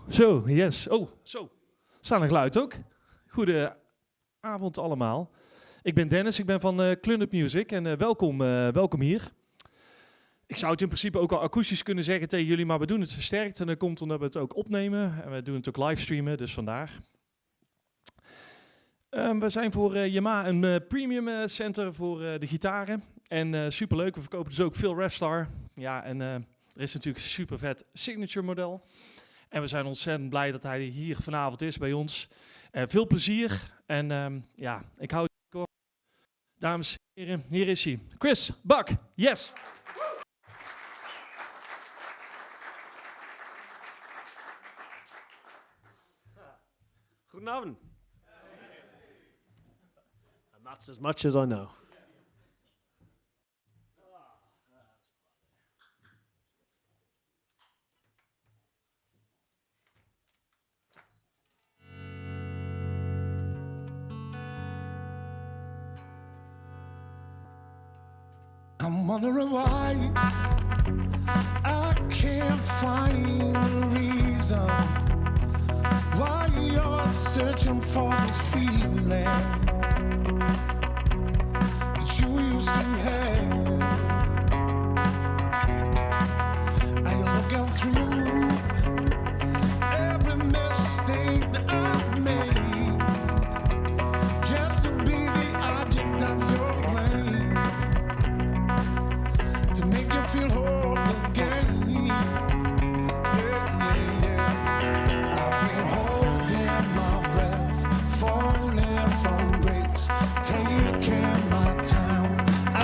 Zo, yes. Oh, zo. Staat een geluid ook. Goedenavond allemaal. Ik ben Dennis, ik ben van Klundert Music en welkom hier. Ik zou het in principe ook al akoestisch kunnen zeggen tegen jullie, maar we doen het versterkt. En dat komt omdat we het ook opnemen en we doen het ook livestreamen, dus vandaar. We zijn voor Yamaha een premium center voor de gitaren. En superleuk, we verkopen dus ook veel Revstar. Ja, en er is natuurlijk een super vet signature model. En we zijn ontzettend blij dat hij hier vanavond is bij ons. Veel plezier en ja, ik hou het kort. Dames en heren, hier is hij. Chris Bak, yes! Goedenavond. And that's as much as I know. I'm wondering why I can't find a reason why you're searching for this feeling that you used to have. Are you looking through every mistake that I've made just to be the object of your blame, to make you feel whole again? Yeah, yeah, yeah. I've been holding my breath, falling from grace, taking my time. I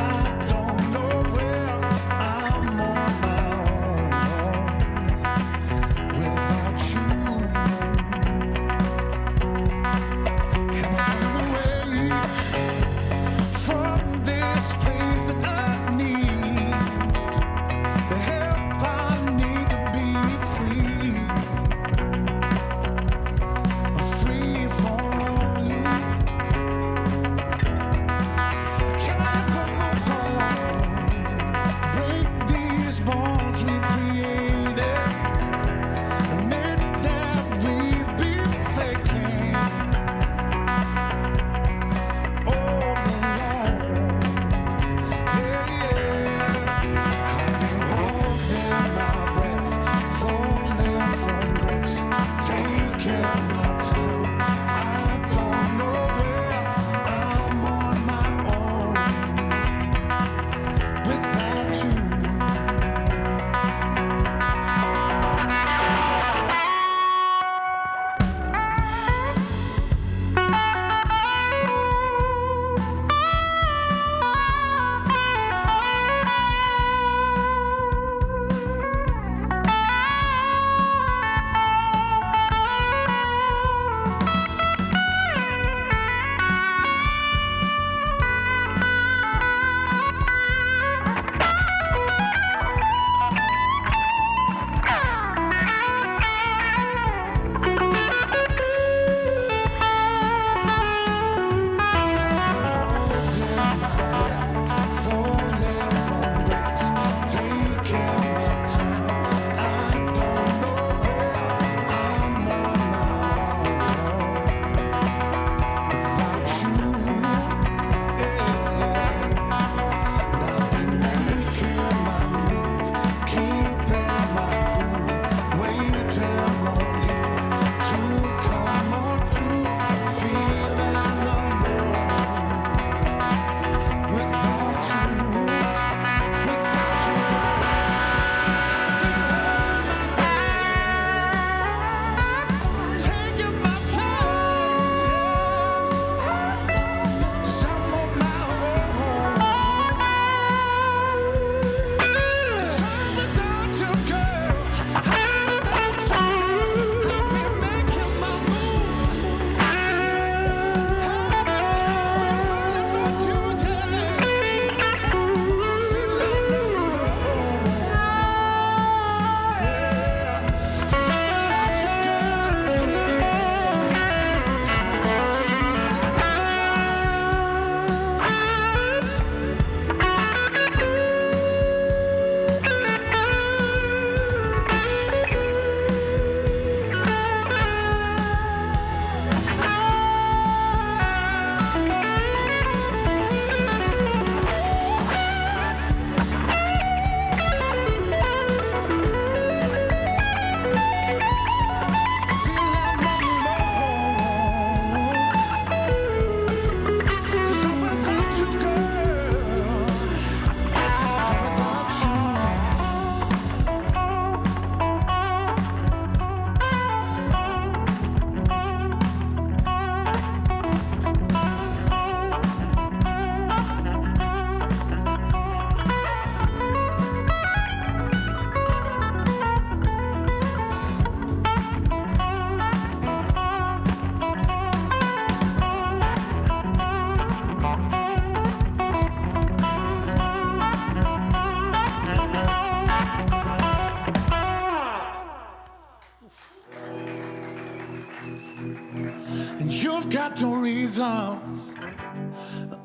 You've got your reasons,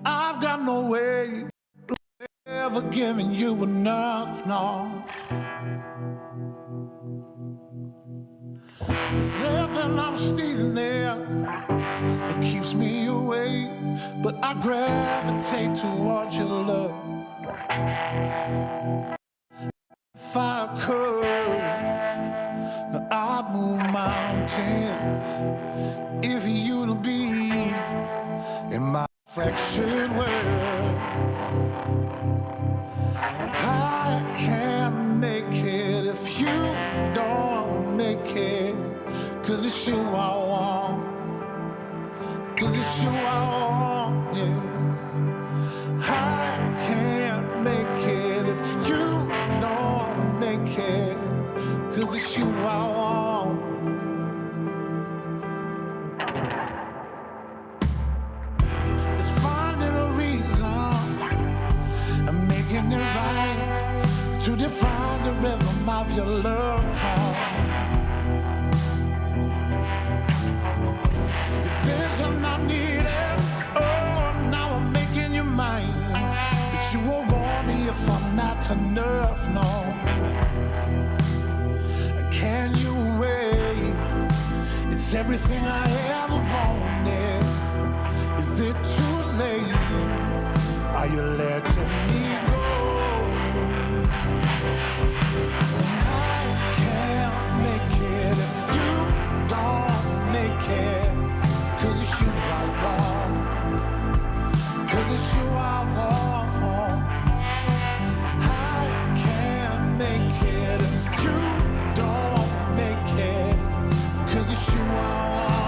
I've got no way of ever giving you enough, no. There's nothing I'm stealing there, it keeps me awake, but I gravitate towards your love. If I could, I'd move mountains if you'd be in my fractured world. I can't make it if you don't make it, 'cause it's you I want, 'cause it's you I want, yeah. I can't make it if you don't make it, 'cause it's you I want. It's finding a reason and making it right to define the rhythm of your love. Your vision I needed, oh, now I'm making you mine. But you won't want me if I'm not enough, no. Can you wait? It's everything I ever wanted. Is it too late? Are you letting me go? I can't make it if you don't make it, 'cause it's you I want, 'cause it's you I want. I can't make it if you don't make it, 'cause it's you I want.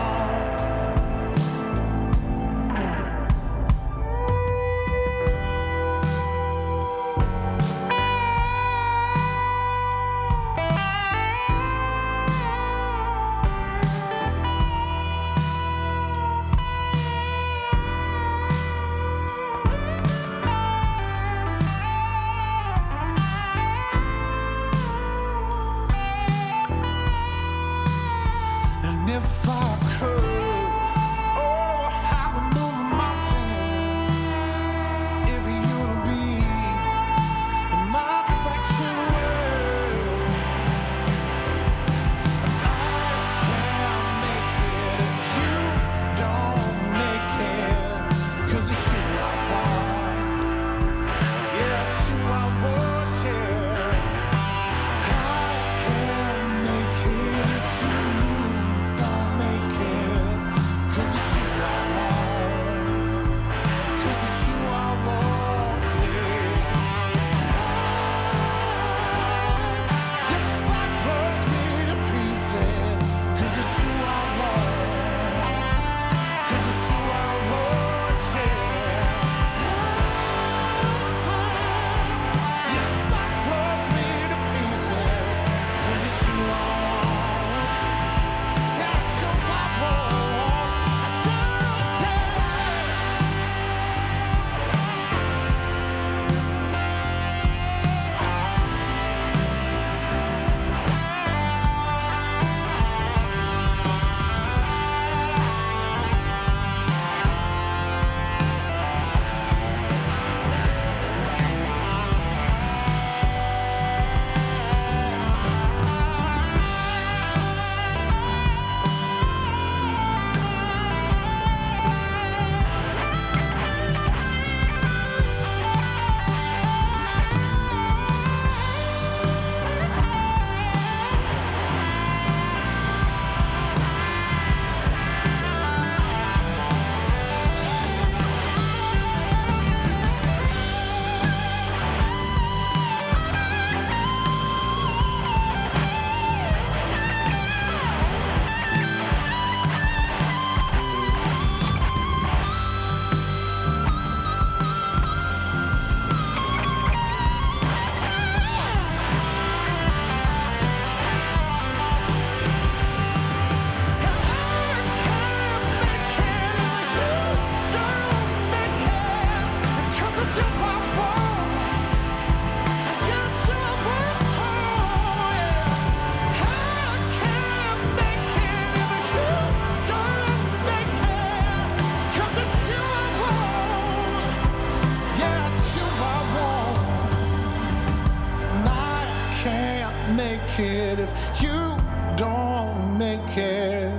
make it if you don't make it.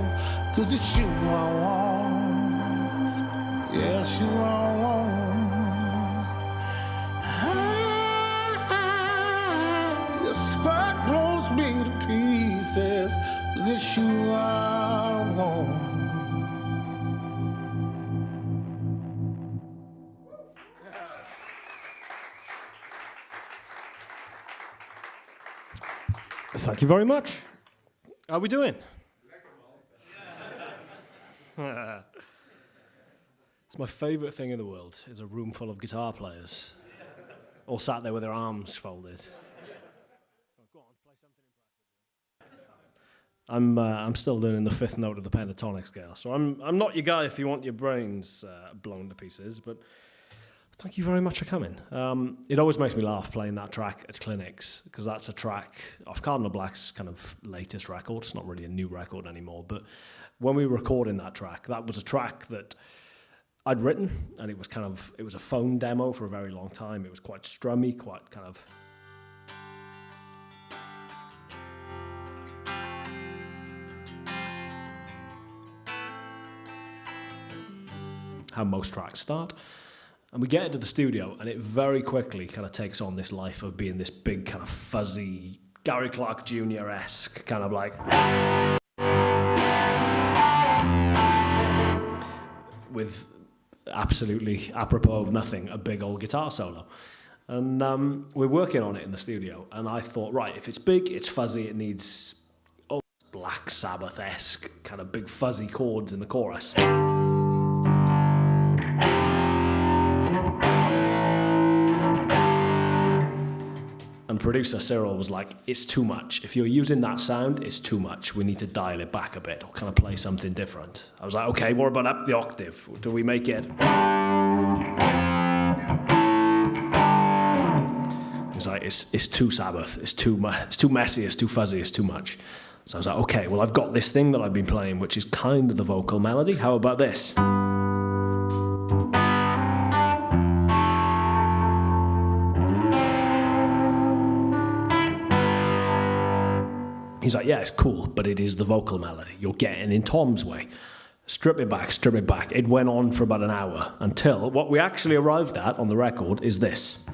'Cause it's you I want. Yes, you I want. Your spark blows me to pieces. 'Cause it's you I want. Thank you very much. How are we doing? It's my favourite thing in the world, is a room full of guitar players, all sat there with their arms folded. Go on, play something impressive. I'm still learning the fifth note of the pentatonic scale, so I'm not your guy if you want your brains blown to pieces, but thank you very much for coming. It always makes me laugh playing that track at clinics, because that's a track off Cardinal Black's kind of latest record. It's not really a new record anymore, but when we were recording that track, that was a track that I'd written, and it was a phone demo for a very long time. It was quite strummy, quite kind of... how most tracks start. And we get into the studio, and it very quickly kind of takes on this life of being this big kind of fuzzy, Gary Clark Jr.-esque kind of like... with absolutely apropos of nothing, a big old guitar solo. And we're working on it in the studio, and I thought, right, if it's big, it's fuzzy, it needs Black Sabbath-esque kind of big fuzzy chords in the chorus. And producer Cyril was like, it's too much. If you're using that sound, it's too much. We need to dial it back a bit, or kind of play something different. I was like, okay, what about up the octave? Do we make it? He's like, it's too Sabbath. It's too messy. It's too fuzzy. It's too much. So I was like, okay, well, I've got this thing that I've been playing, which is kind of the vocal melody. How about this? He's like, yeah, it's cool, but it is the vocal melody. You're getting in Tom's way. Strip it back, strip it back. It went on for about an hour until what we actually arrived at on the record is this.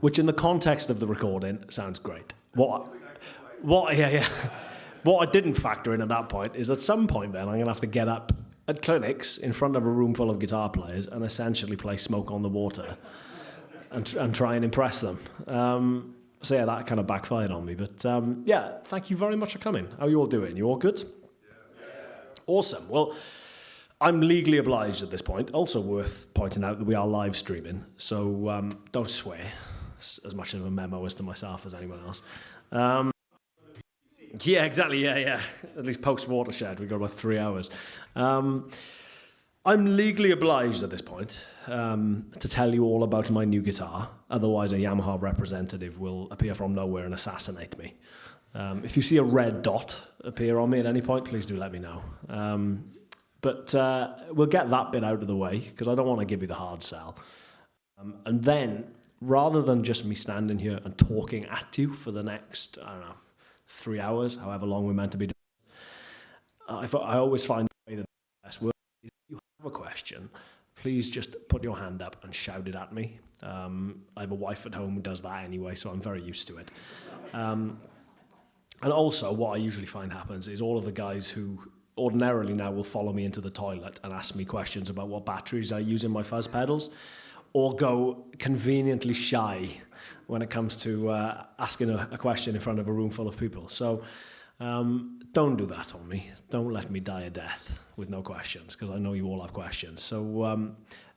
Which in the context of the recording sounds great. What I didn't factor in at that point is at some point then I'm going to have to get up at clinics in front of a room full of guitar players and essentially play Smoke on the Water and try and impress them. So yeah, that kind of backfired on me. But yeah, thank you very much for coming. How are you all doing? You all good? Yeah. Awesome. Well, I'm legally obliged at this point. Also worth pointing out that we are live streaming, so don't swear as much of a memo as to myself as anyone else. Yeah, exactly. Yeah. At least post-watershed, we've got about 3 hours. I'm legally obliged at this point to tell you all about my new guitar. Otherwise, a Yamaha representative will appear from nowhere and assassinate me. If you see a red dot appear on me at any point, please do let me know. But we'll get that bit out of the way, because I don't want to give you the hard sell. And then, rather than just me standing here and talking at you for the next, 3 hours, however long we're meant to be doing, I always find the way that the best works is if you have a question, please just put your hand up and shout it at me. I have a wife at home who does that anyway, so I'm very used to it. And also, what I usually find happens is all of the guys who ordinarily now will follow me into the toilet and ask me questions about what batteries I use in my fuzz pedals, or go conveniently shy when it comes to asking a question in front of a room full of people. So don't do that on me. Don't let me die a death with no questions, because I know you all have questions. So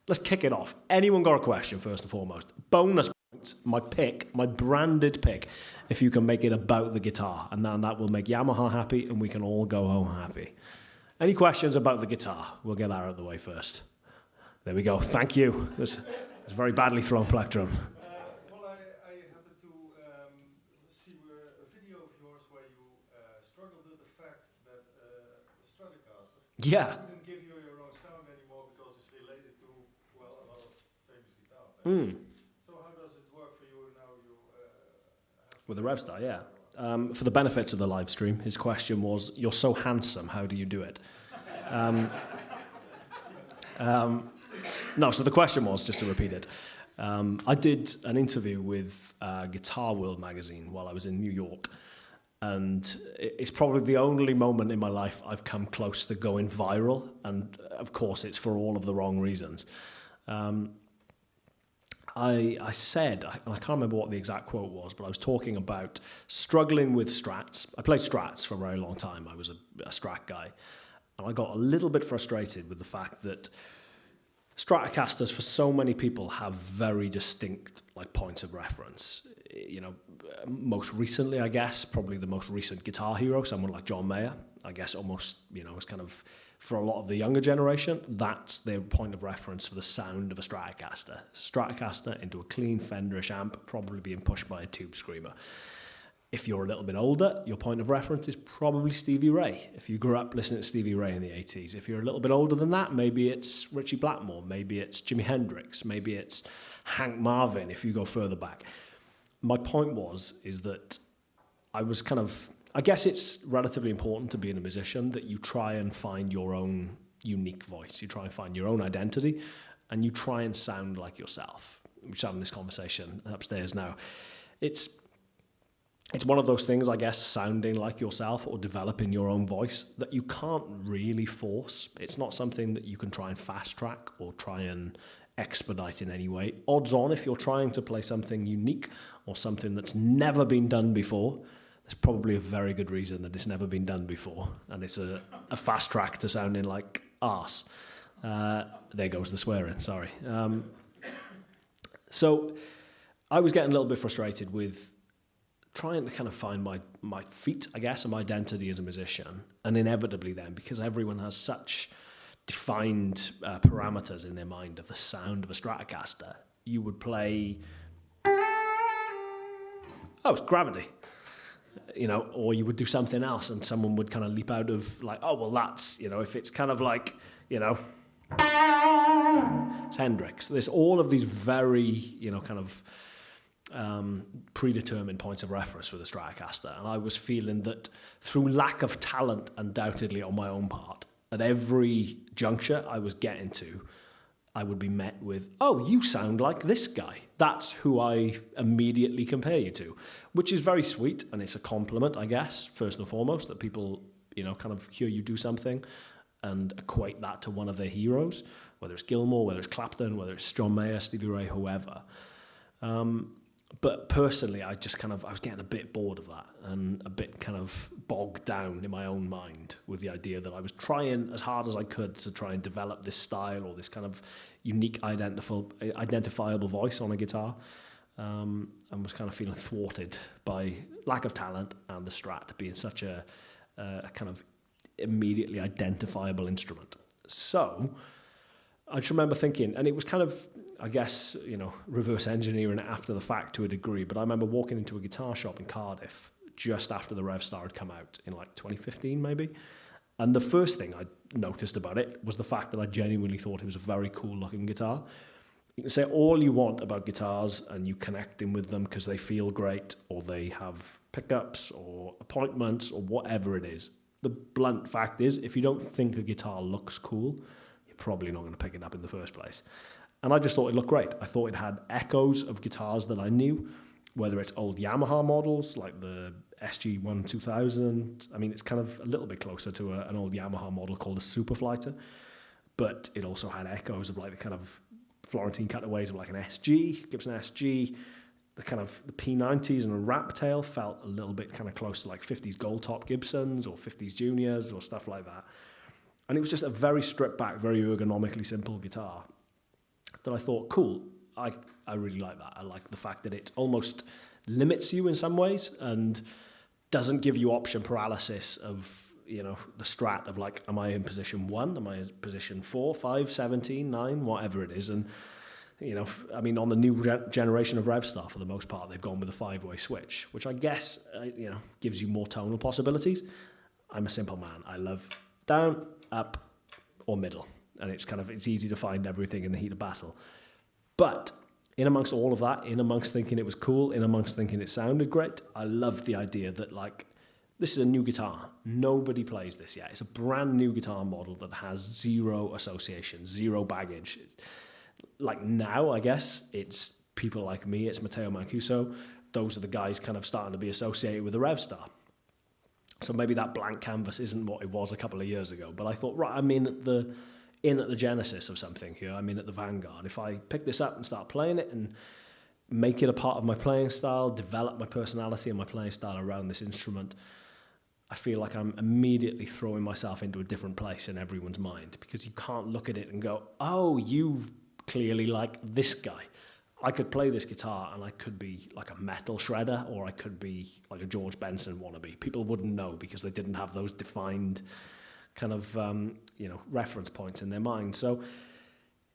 let's kick it off. Anyone got a question, first and foremost? Bonus points, my branded pick, if you can make it about the guitar. And then that will make Yamaha happy, and we can all go home happy. Any questions about the guitar? We'll get that out of the way first. There we go. Thank you. This is a very badly thrown plectrum. Well, I happened to see a video of yours where you struggled with the fact that the Stratocaster Yeah. couldn't give you your own sound So how does it work for you now? You have With the Revstar, yeah. For the benefits of the live stream, his question was, "You're so handsome, how do you do it?" No, so the question was, just to repeat it, I did an interview with Guitar World magazine while I was in New York, and it's probably the only moment in my life I've come close to going viral, and of course it's for all of the wrong reasons. I said, and I can't remember what the exact quote was, but I was talking about struggling with Strats. I played Strats for a very long time. I was a Strat guy. And I got a little bit frustrated with the fact that Stratocasters, for so many people, have very distinct points of reference. You know, most recently, I guess, probably the most recent guitar hero, someone like John Mayer, I guess almost, it's kind of, for a lot of the younger generation, that's their point of reference for the sound of a Stratocaster. Stratocaster into a clean Fenderish amp, probably being pushed by a tube screamer. If you're a little bit older, your point of reference is probably Stevie Ray. If you grew up listening to Stevie Ray in the 80s. If you're a little bit older than that, maybe it's Ritchie Blackmore, maybe it's Jimi Hendrix, maybe it's Hank Marvin if you go further back. My point is that I guess it's relatively important to being a musician that you try and find your own unique voice. You try and find your own identity, and you try and sound like yourself. We're having this conversation upstairs now. It's one of those things, I guess, sounding like yourself or developing your own voice that you can't really force. It's not something that you can try and fast track or try and expedite in any way. Odds on, if you're trying to play something unique or something that's never been done before, there's probably a very good reason that it's never been done before, and it's a fast track to sounding like arse. There goes the swearing, sorry. So I was getting a little bit frustrated with trying to kind of find my feet, I guess, and my identity as a musician, and inevitably then, because everyone has such defined parameters in their mind of the sound of a Stratocaster, you would play, it's gravity. Or you would do something else and someone would kind of leap out of that's, if it's kind of it's Hendrix. There's all of these very, kind of predetermined points of reference with a Stratocaster. And I was feeling that through lack of talent, undoubtedly on my own part, at every juncture I was getting to, I would be met with, "Oh, you sound like this guy." That's who I immediately compare you to, which is very sweet, and it's a compliment, I guess, first and foremost, that people, kind of hear you do something and equate that to one of their heroes, whether it's Gilmour, whether it's Clapton, whether it's John Mayer, Stevie Ray, whoever. But personally, I was getting a bit bored of that and a bit kind of bogged down in my own mind with the idea that I was trying as hard as I could to try and develop this style or this kind of unique identifiable voice on a guitar, and was kind of feeling thwarted by lack of talent and the Strat being such a kind of immediately identifiable instrument. So I just remember thinking, and it was kind of, I guess, reverse engineering it after the fact to a degree, but I remember walking into a guitar shop in Cardiff just after the Revstar had come out in 2015 maybe, and the first thing I noticed about it was the fact that I genuinely thought it was a very cool looking guitar. You can say all you want about guitars and you connecting with them because they feel great or they have pickups or appointments or whatever it is. The blunt fact is, if you don't think a guitar looks cool, you're probably not going to pick it up in the first place. And I just thought it looked great. I thought it had echoes of guitars that I knew, whether it's old Yamaha models like the SG-1 2000. I mean, it's kind of a little bit closer to an old Yamaha model called a Superflighter, but it also had echoes of the kind of Florentine cutaways of an SG, Gibson SG. The kind of the P90s and a Wrap Tail felt a little bit kind of close to 50s Gold Top Gibsons or 50s Juniors or stuff like that. And it was just a very stripped back, very ergonomically simple guitar that I thought, cool, I really like that. I like the fact that it almost limits you in some ways and doesn't give you option paralysis of, the Strat of am I in position 1? Am I in position 4, 5, 17, 9, whatever it is. And, on the new generation of Revstar, for the most part, they've gone with a 5-way switch, which I guess, gives you more tonal possibilities. I'm a simple man. I love down, up, or middle. And it's easy to find everything in the heat of battle. But in amongst all of that, in amongst thinking it was cool, in amongst thinking it sounded great, I loved the idea that, like, this is a new guitar. Nobody plays this yet. It's a brand new guitar model that has zero association, zero baggage. Like now, I guess, it's people like me, it's Matteo Mancuso. Those are the guys kind of starting to be associated with the Revstar. So maybe that blank canvas isn't what it was a couple of years ago. But I thought, right, I'm in at the genesis of something here. I'm in at the vanguard. If I pick this up and start playing it and make it a part of my playing style, develop my personality and my playing style around this instrument, I feel like I'm immediately throwing myself into a different place in everyone's mind, because you can't look at it and go, oh, you clearly like this guy. I could play this guitar and I could be like a metal shredder, or I could be like a George Benson wannabe. People wouldn't know because they didn't have those defined kind of reference points in their mind. So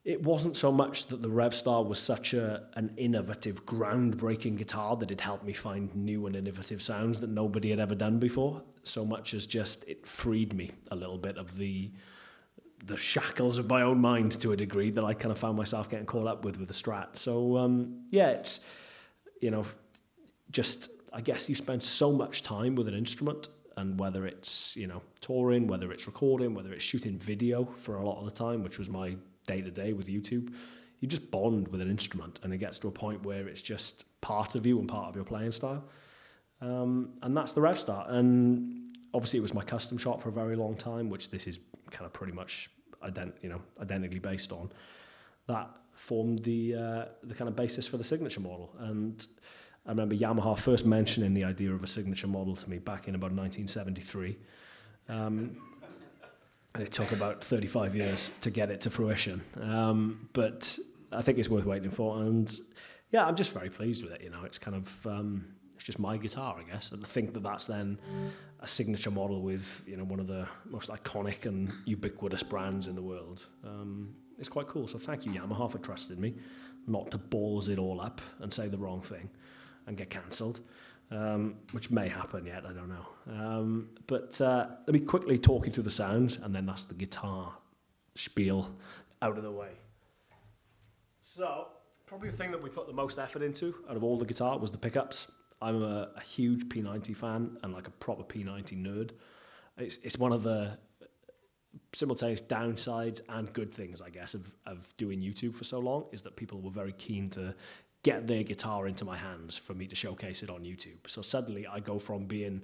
it wasn't so much that the Revstar was such an innovative, groundbreaking guitar that it helped me find new and innovative sounds that nobody had ever done before, so much as just it freed me a little bit of the shackles of my own mind to a degree that I kind of found myself getting caught up with the Strat. So, it's, just, I guess you spend so much time with an instrument, and whether it's, touring, whether it's recording, whether it's shooting video for a lot of the time, which was my day-to-day with YouTube, you just bond with an instrument, and it gets to a point where it's just part of you and part of your playing style. And that's the Revstar. And obviously it was my custom shop for a very long time, which this is kind of pretty much identically based on. That formed the kind of basis for the signature model. And I remember Yamaha first mentioning the idea of a signature model to me back in about 1973. And it took about 35 years to get it to fruition. But I think it's worth waiting for. And yeah, I'm just very pleased with it. It's kind of, it's just my guitar, I guess. And I think that that's then a signature model with, one of the most iconic and ubiquitous brands in the world. It's quite cool. So thank you, Yamaha, for trusting me not to balls it all up and say the wrong thing and get cancelled, which may happen yet, I don't know. But let me quickly talk you through the sounds, and then that's the guitar spiel out of the way. So probably the thing that we put the most effort into out of all the guitar was the pickups. I'm a huge P90 fan and like a proper P90 nerd. It's one of the simultaneous downsides and good things, I guess, of doing YouTube for so long, is that people were very keen to get their guitar into my hands for me to showcase it on YouTube. So suddenly I go from being,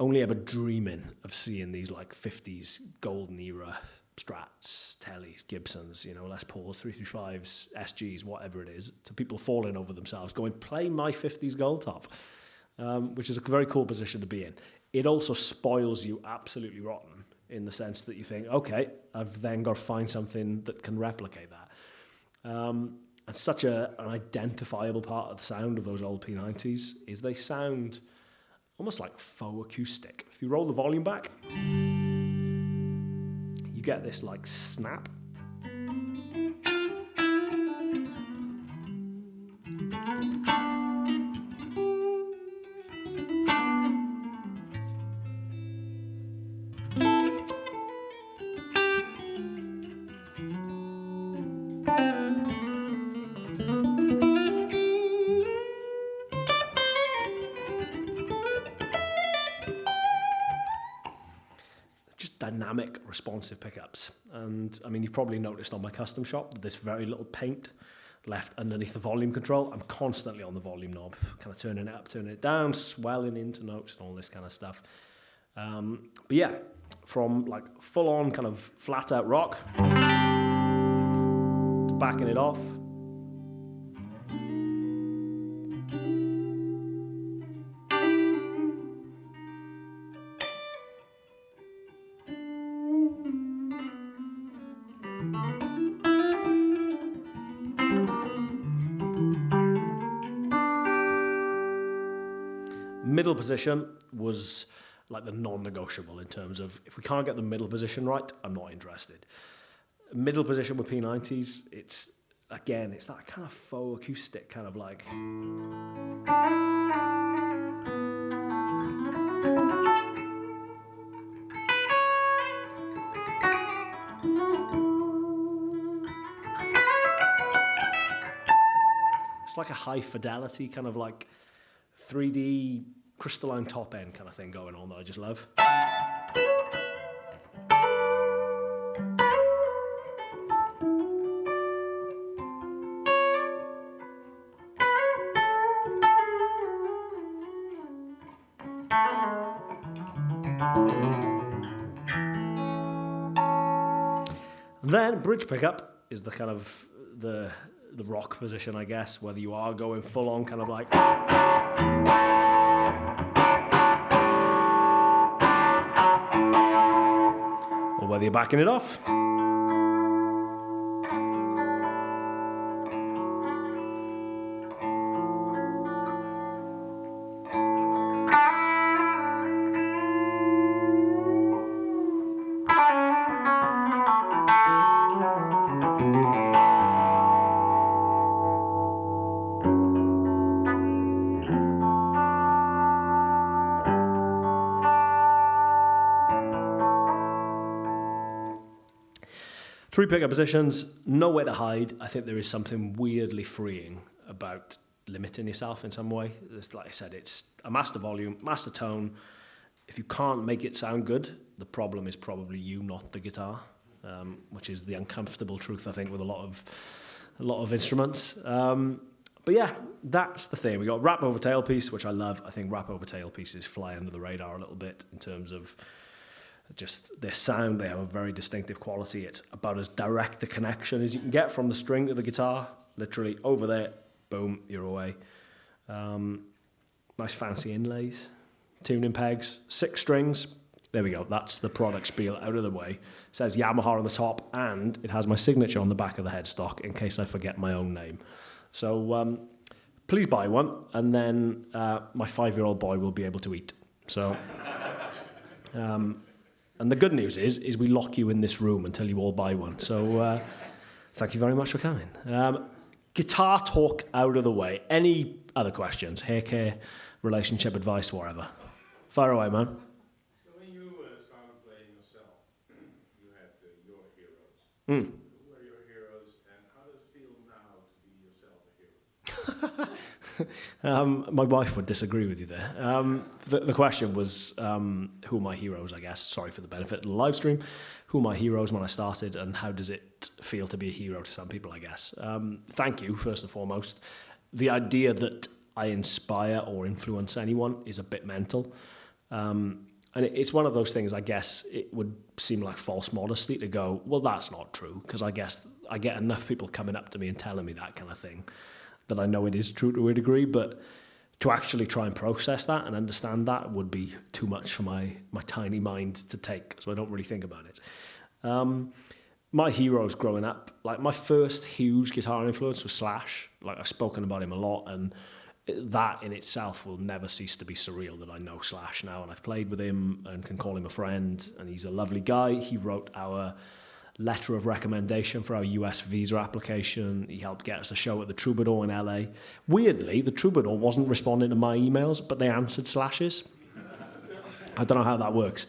only ever dreaming of seeing these like 50s golden era Strats, Tellys, Gibsons, Les Pauls, 335s, SGs, whatever it is, to people falling over themselves, going, play my 50s gold top, which is a very cool position to be in. It also spoils you absolutely rotten in the sense that you think, okay, I've then got to find something that can replicate that. And such an identifiable part of the sound of those old P90s is they sound almost like faux acoustic. If you roll the volume back, you get this like snap. Dynamic, responsive pickups. And I mean, you've probably noticed on my custom shop that there's very little paint left underneath the volume control. I'm constantly on the volume knob, kind of turning it up, turning it down, swelling into notes and all this kind of stuff. But yeah, from like full on kind of flat out rock to backing it off. Middle position was like the non-negotiable in terms of if we can't get the middle position right, I'm not interested. Middle position with P90s, it's that kind of faux acoustic kind of like. It's like a high fidelity kind of like 3D crystalline top end kind of thing going on that I just love. And then bridge pickup is the kind of the rock position, I guess, whether you are going full on kind of like, or whether you're backing it off. Three pickup positions, nowhere to hide. I think there is something weirdly freeing about limiting yourself in some way. Like I said, it's a master volume, master tone. If you can't make it sound good, the problem is probably you, not the guitar, which is the uncomfortable truth, I think, with a lot of instruments. But yeah, that's the thing. We got wrap over tailpiece, which I love. I think wrap over tailpieces fly under the radar a little bit in terms of just their sound. They have a very distinctive quality. It's about as direct a connection as you can get from the string to the guitar. Literally over there, boom, you're away. Nice fancy inlays, tuning pegs, 6 strings. There we go. That's the product spiel out of the way. It says Yamaha on the top, and it has my signature on the back of the headstock in case I forget my own name. So please buy one, and then my 5-year-old boy will be able to eat. So. And the good news is we lock you in this room until you all buy one. So thank you very much for coming. Guitar talk out of the way. Any other questions? Hair care, relationship advice, whatever. Fire away, man. So when you started playing yourself, you had your heroes. Mm. Who are your heroes, and how does it feel now to be yourself a hero? My wife would disagree with you there. The question was, who are my heroes, I guess? Sorry for the benefit of the live stream. Who are my heroes when I started, and how does it feel to be a hero to some people, I guess? Thank you, first and foremost. The idea that I inspire or influence anyone is a bit mental. And it's one of those things, I guess, it would seem like false modesty to go, well, that's not true, because I guess I get enough people coming up to me and telling me that kind of thing that I know it is true to a degree, but to actually try and process that and understand that would be too much for my tiny mind to take, so I don't really think about it. My heroes growing up, like my first huge guitar influence was Slash. Like I've spoken about him a lot, and that in itself will never cease to be surreal that I know Slash now, and I've played with him and can call him a friend, and he's a lovely guy. He wrote our letter of recommendation for our US visa application. He helped get us a show at the Troubadour in LA. Weirdly, the Troubadour wasn't responding to my emails, but they answered Slash's. I don't know how that works.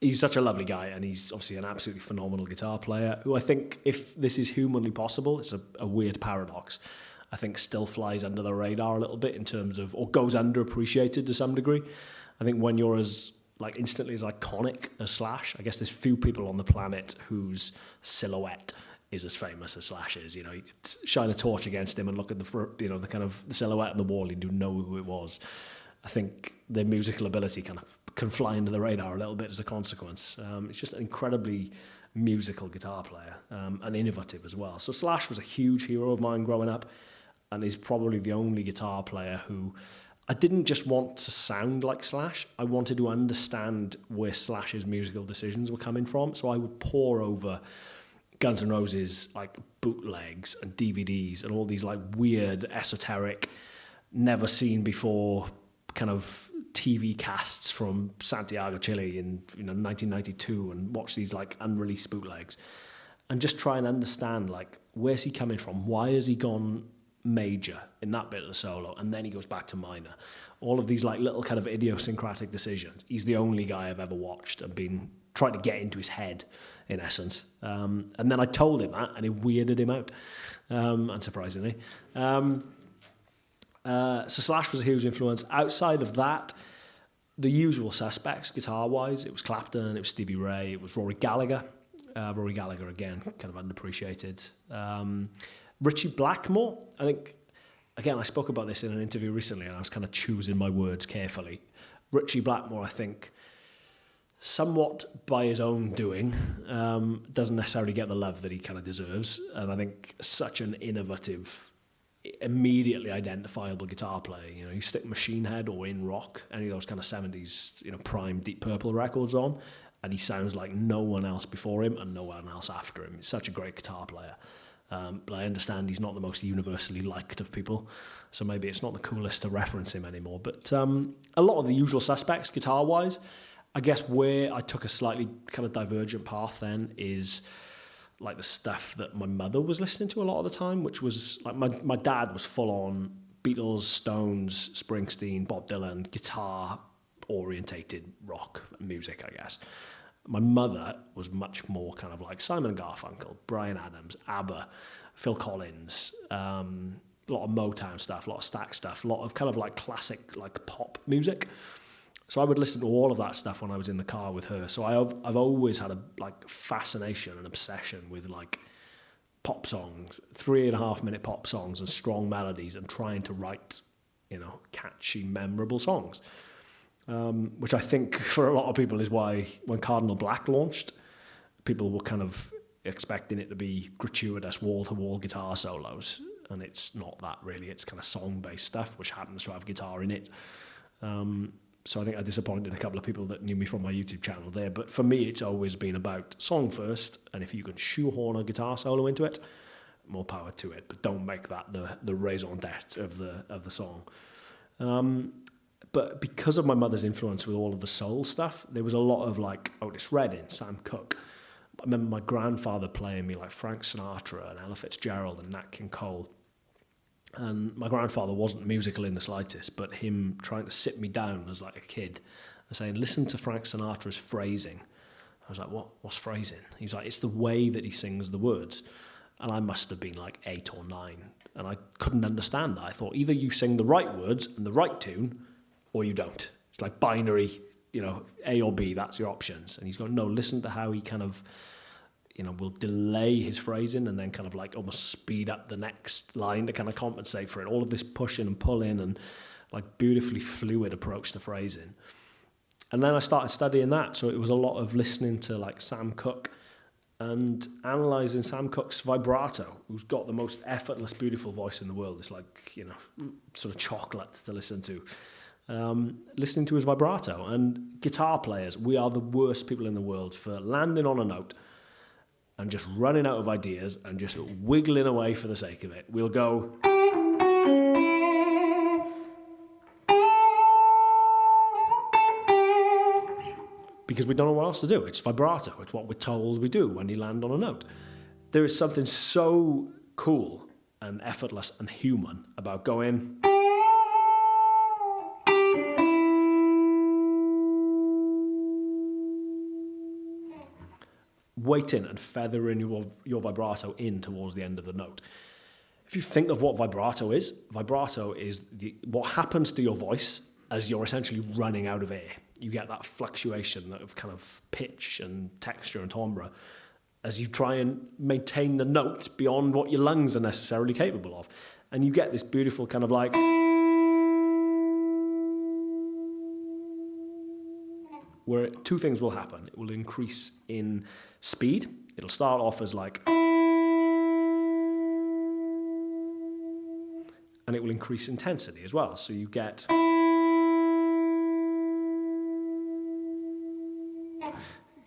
He's such a lovely guy, and he's obviously an absolutely phenomenal guitar player, who I think, if this is humanly possible, it's a weird paradox, I think still flies under the radar a little bit in terms of, or goes underappreciated to some degree. I think when you're as like instantly as iconic as Slash, I guess there's few people on the planet whose silhouette is as famous as Slash is. You know, you could shine a torch against him and look at the kind of the silhouette on the wall, you do know who it was. I think their musical ability kind of can fly under the radar a little bit as a consequence. It's just an incredibly musical guitar player, and innovative as well. So Slash was a huge hero of mine growing up, and is probably the only guitar player who I didn't just want to sound like Slash, I wanted to understand where Slash's musical decisions were coming from. So I would pore over Guns N' Roses like bootlegs and DVDs and all these like weird, esoteric, never seen before kind of TV casts from Santiago, Chile in 1992, and watch these like unreleased bootlegs and just try and understand like where's he coming from? Why has he gone major in that bit of the solo and then he goes back to minor? All of these like little kind of idiosyncratic decisions. He's the only guy I've ever watched and been trying to get into his head in essence. And then I told him that, and it weirded him out, unsurprisingly. So Slash was a huge influence. Outside of that, the usual suspects, guitar-wise, it was Clapton, it was Stevie Ray, it was Rory Gallagher. Rory Gallagher, again, kind of underappreciated. Richie Blackmore, I think, again, I spoke about this in an interview recently, and I was kind of choosing my words carefully. Richie Blackmore, I think, somewhat by his own doing, doesn't necessarily get the love that he kind of deserves. And I think such an innovative, immediately identifiable guitar player. You know, you stick Machine Head or In Rock, any of those kind of 70s, you know, prime Deep Purple records on, and he sounds like no one else before him and no one else after him. He's such a great guitar player. But I understand he's not the most universally liked of people, so maybe it's not the coolest to reference him anymore. But a lot of the usual suspects, guitar-wise, I guess where I took a slightly kind of divergent path then is like the stuff that my mother was listening to a lot of the time, which was like my dad was full-on Beatles, Stones, Springsteen, Bob Dylan, guitar-orientated rock music, I guess. My mother was much more kind of like Simon & Garfunkel, Bryan Adams, ABBA, Phil Collins, a lot of Motown stuff, a lot of Stax stuff, a lot of kind of like classic like pop music. So I would listen to all of that stuff when I was in the car with her. So I've always had a like fascination and obsession with like pop songs, 3.5 minute pop songs and strong melodies, and trying to write, you know, catchy, memorable songs. Which I think for a lot of people is why when Cardinal Black launched, people were kind of expecting it to be gratuitous wall-to-wall guitar solos, and it's not that really. It's kind of song-based stuff, which happens to have guitar in it. So I think I disappointed a couple of people that knew me from my YouTube channel there, but for me it's always been about song first, and if you can shoehorn a guitar solo into it, more power to it, but don't make that the raison d'etre of the song. But because of my mother's influence with all of the soul stuff, there was a lot of like Otis Redding, Sam Cooke. I remember my grandfather playing me like Frank Sinatra and Ella Fitzgerald and Nat King Cole. And my grandfather wasn't musical in the slightest, but him trying to sit me down as like a kid and saying, listen to Frank Sinatra's phrasing. I was like, what's phrasing? He was like, it's the way that he sings the words. And I must have been like 8 or 9. And I couldn't understand that. I thought either you sing the right words and the right tune, or you don't. It's like binary, you know, A or B, that's your options. And he's going, no, listen to how he kind of, you know, will delay his phrasing and then kind of like almost speed up the next line to kind of compensate for it. All of this pushing and pulling and like beautifully fluid approach to phrasing. And then I started studying that. So it was a lot of listening to like Sam Cooke and analysing Sam Cooke's vibrato, who's got the most effortless, beautiful voice in the world. It's like, you know, sort of chocolate to listen to. Listening to his vibrato. And guitar players, we are the worst people in the world for landing on a note and just running out of ideas and just wiggling away for the sake of it. We'll go... because we don't know what else to do. It's vibrato. It's what we're told we do when you land on a note. There is something so cool and effortless and human about going... waiting and feathering your vibrato in towards the end of the note. If you think of what vibrato is what happens to your voice as you're essentially running out of air. You get that fluctuation of kind of pitch and texture and timbre as you try and maintain the note beyond what your lungs are necessarily capable of. And you get this beautiful kind of like... where two things will happen. It will increase in speed. It'll start off as like... and it will increase intensity as well. So you get...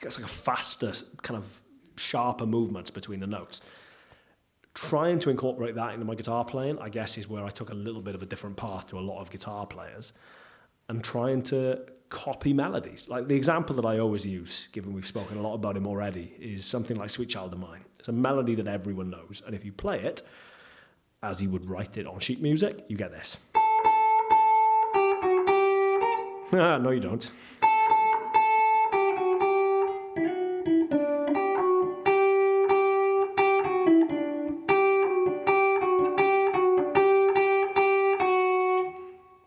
it's like a faster, kind of sharper movements between the notes. Trying to incorporate that into my guitar playing, I guess, is where I took a little bit of a different path to a lot of guitar players, and trying to copy melodies. Like the example that I always use, given we've spoken a lot about him already, is something like Sweet Child of Mine. It's a melody that everyone knows, and if you play it as he would write it on sheet music, you get this. No, you don't.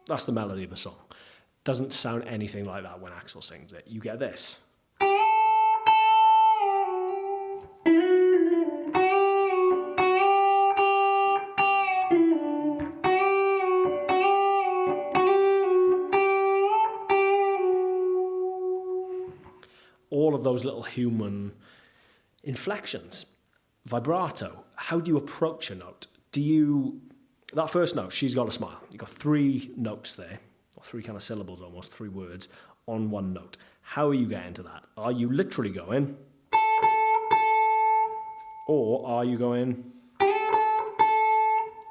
That's the melody of the song. Doesn't sound anything like that when Axel sings it. You get this. All of those little human inflections, vibrato. How do you approach a note? That first note, she's got a smile. You've got 3 notes there, or 3 kind of syllables almost, 3 words on one note. How are you getting to that? Are you literally going, or are you going, are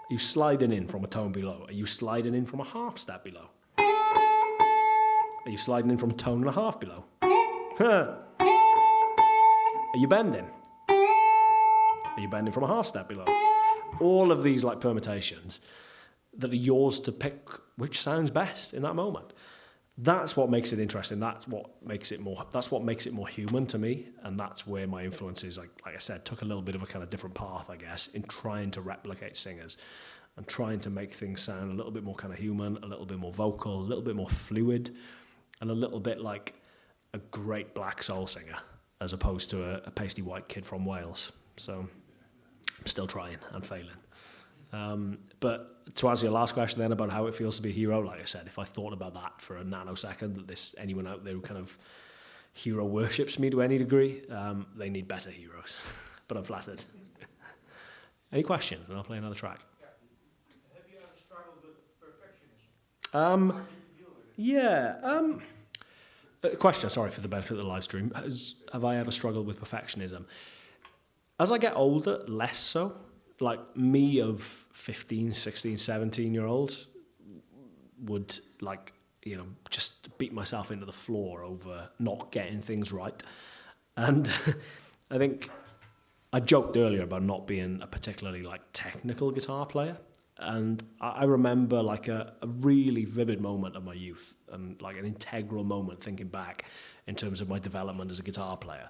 you sliding in from a tone below? Are you sliding in from a half step below? Are you sliding in from a tone and a half below? Are you bending? Are you bending from a half step below? All of these like permutations that are yours to pick which sounds best in that moment. That's what makes it interesting. That's what makes it more human to me. And that's where my influences, like I said, took a little bit of a kind of different path, I guess, in trying to replicate singers and trying to make things sound a little bit more kind of human, a little bit more vocal, a little bit more fluid, and a little bit like a great black soul singer as opposed to a pasty white kid from Wales. So I'm still trying and failing. But to answer your last question then about how it feels to be a hero, like I said, if I thought about that for a nanosecond, that anyone out there who kind of hero worships me to any degree, they need better heroes. But I'm flattered. Any questions? And I'll play another track. Have you ever struggled with perfectionism? How did you deal with it? Question, sorry, for the benefit of the live stream. Have I ever struggled with perfectionism? As I get older, less so. Like me of 15, 16, 17-year-olds would just beat myself into the floor over not getting things right. And I think I joked earlier about not being a particularly technical guitar player. And I remember a really vivid moment of my youth and an integral moment thinking back in terms of my development as a guitar player.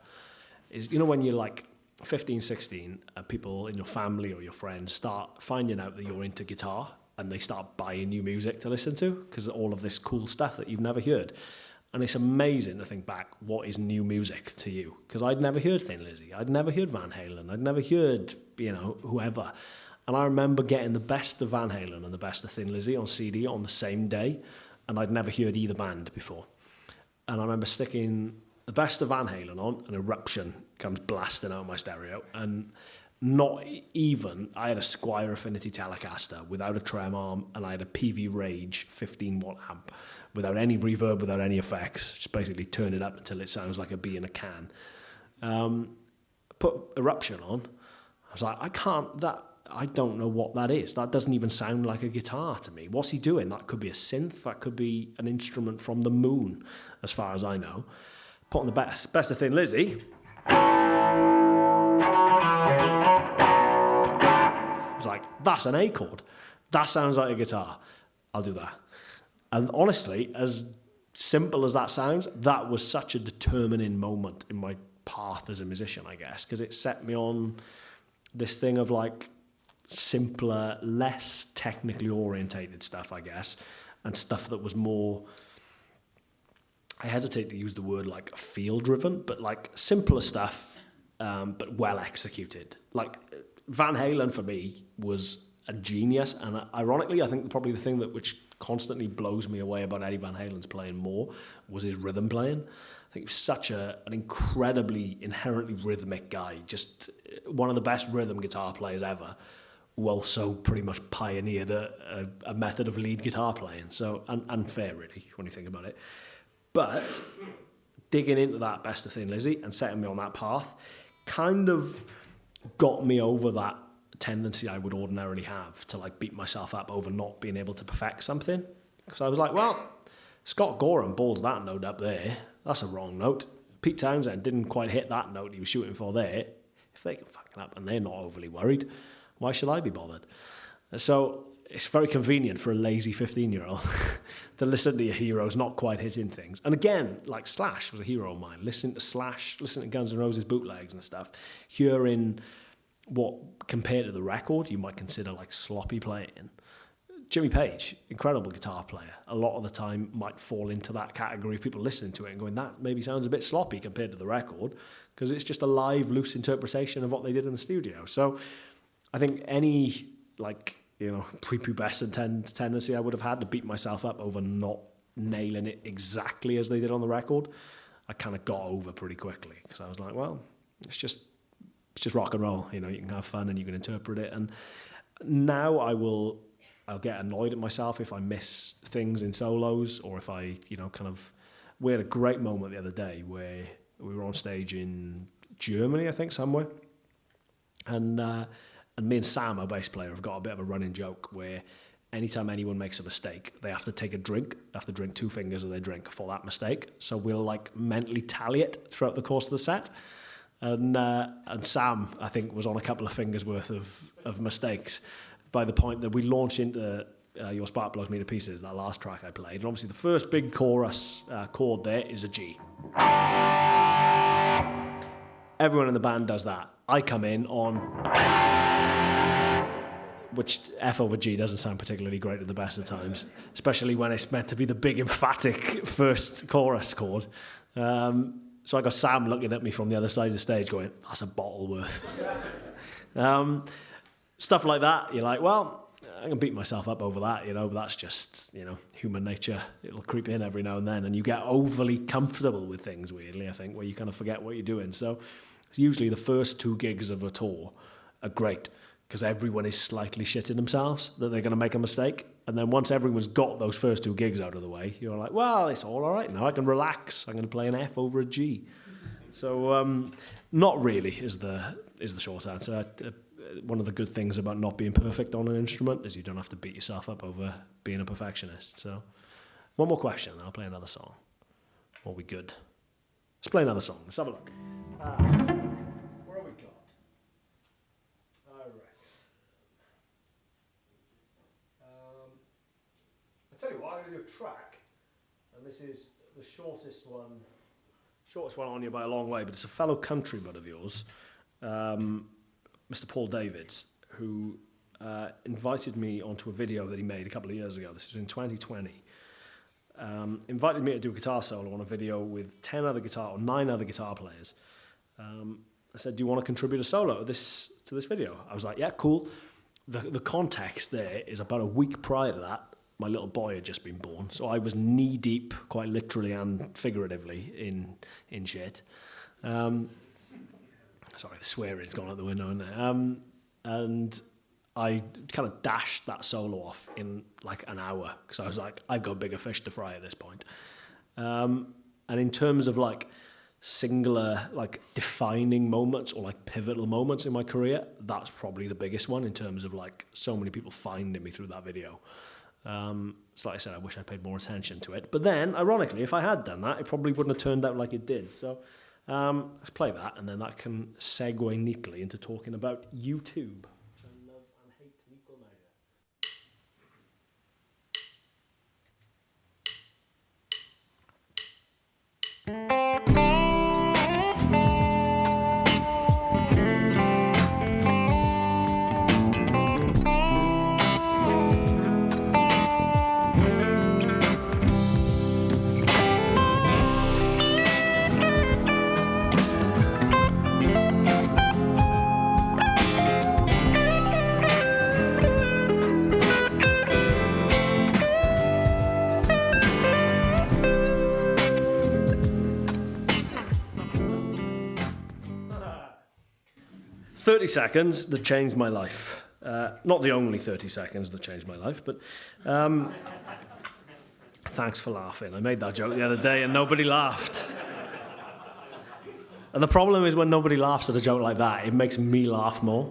Is, when you're 15, 16, people in your family or your friends start finding out that you're into guitar and they start buying you music to listen to because of all of this cool stuff that you've never heard. And it's amazing to think back, what is new music to you? Because I'd never heard Thin Lizzy, I'd never heard Van Halen, I'd never heard, whoever. And I remember getting the best of Van Halen and the best of Thin Lizzy on CD on the same day, and I'd never heard either band before. And I remember sticking the best of Van Halen on, and Eruption comes blasting out of my stereo, and I had a Squier Affinity Telecaster without a trem arm, and I had a PV Rage 15-watt amp without any reverb, without any effects, just basically turn it up until it sounds like a bee in a can. Put Eruption on, I was like, I don't know what that is. That doesn't even sound like a guitar to me. What's he doing? That could be a synth. That could be an instrument from the moon, as far as I know. Put on the best of Thin Lizzy. I was like, that's an A chord. That sounds like a guitar. I'll do that. And honestly, as simple as that sounds, that was such a determining moment in my path as a musician, I guess, because it set me on this thing of simpler, less technically orientated stuff, I guess, and stuff that was more, I hesitate to use the word feel-driven, but simpler stuff, but well executed. Van Halen for me was a genius, and ironically, I think probably the thing which constantly blows me away about Eddie Van Halen's playing more was his rhythm playing. I think he was such an incredibly inherently rhythmic guy, just one of the best rhythm guitar players ever, who also pretty much pioneered a method of lead guitar playing. So unfair, really, when you think about it. But digging into that best of Thin Lizzy and setting me on that path kind of got me over that tendency I would ordinarily have to beat myself up over not being able to perfect something. Because I was like, well, Scott Gorham balls that note up there. That's a wrong note. Pete Townsend didn't quite hit that note he was shooting for there. If they can fuck it up and they're not overly worried, why should I be bothered? So it's very convenient for a lazy 15-year-old to listen to your heroes not quite hitting things. And again, Slash was a hero of mine. Listening to Slash, listening to Guns N' Roses bootlegs and stuff, hearing what, compared to the record, you might consider sloppy playing, Jimmy Page, incredible guitar player, a lot of the time might fall into that category of people listening to it and going, that maybe sounds a bit sloppy compared to the record, because it's just a live, loose interpretation of what they did in the studio. So I think any, prepubescent tendency I would have had to beat myself up over not nailing it exactly as they did on the record, I kind of got over pretty quickly, because I was like, well, it's just rock and roll. You can have fun and you can interpret it. And now I'll get annoyed at myself if I miss things in solos, or if I, we had a great moment the other day where we were on stage in Germany, I think, somewhere. And me and Sam, our bass player, have got a bit of a running joke where anytime anyone makes a mistake, they have to take a drink, have to drink 2 fingers of their drink for that mistake. So we'll mentally tally it throughout the course of the set. And Sam, I think, was on a couple of fingers worth of mistakes by the point that we launched into Your Spark Blows Me to Pieces, that last track I played. And obviously the first big chorus chord there is a G. Everyone in the band does that. I come in on, which F over G doesn't sound particularly great at the best of times, especially when it's meant to be the big emphatic first chorus chord. So I got Sam looking at me from the other side of the stage going, that's a bottle worth. Stuff like that, you're like, well, I can beat myself up over that, but that's just, human nature. It'll creep in every now and then, and you get overly comfortable with things, weirdly, I think, where you kind of forget what you're doing. So it's usually the first 2 gigs of a tour are great, because everyone is slightly shitting themselves that they're going to make a mistake. And then once everyone's got those first 2 gigs out of the way, you're like, well, it's all right now. I can relax. I'm going to play an F over a G. So not really is the short answer. One of the good things about not being perfect on an instrument is you don't have to beat yourself up over being a perfectionist. So one more question, and I'll play another song. Are we good? Let's play another song. Let's have a look. Where have we got? All right. I'll tell you what, I'm going to do a track, and this is the shortest one on you by a long way, but it's a fellow countryman of yours, Mr. Paul Davids, who invited me onto a video that he made a couple of years ago. This was in 2020. Invited me to do a guitar solo on a video with 9 other guitar players. I said, do you want to contribute a solo to this video? I was like, yeah, cool. The context there is about a week prior to that, my little boy had just been born. So I was knee deep, quite literally and figuratively, in shit. Sorry, the swearing's gone out the window, isn't it? And I kind of dashed that solo off in an hour, because I was like, I've got bigger fish to fry at this point. And in terms of singular, defining moments or pivotal moments in my career, that's probably the biggest one in terms of so many people finding me through that video. So like I said, I wish I paid more attention to it. But then, ironically, if I had done that, it probably wouldn't have turned out like it did. So let's play that, and then that can segue neatly into talking about YouTube. Which I love and hate in equal measure. 30 seconds that changed my life. Not the only 30 seconds that changed my life, but thanks for laughing. I made that joke the other day and nobody laughed. And the problem is when nobody laughs at a joke like that, it makes me laugh more.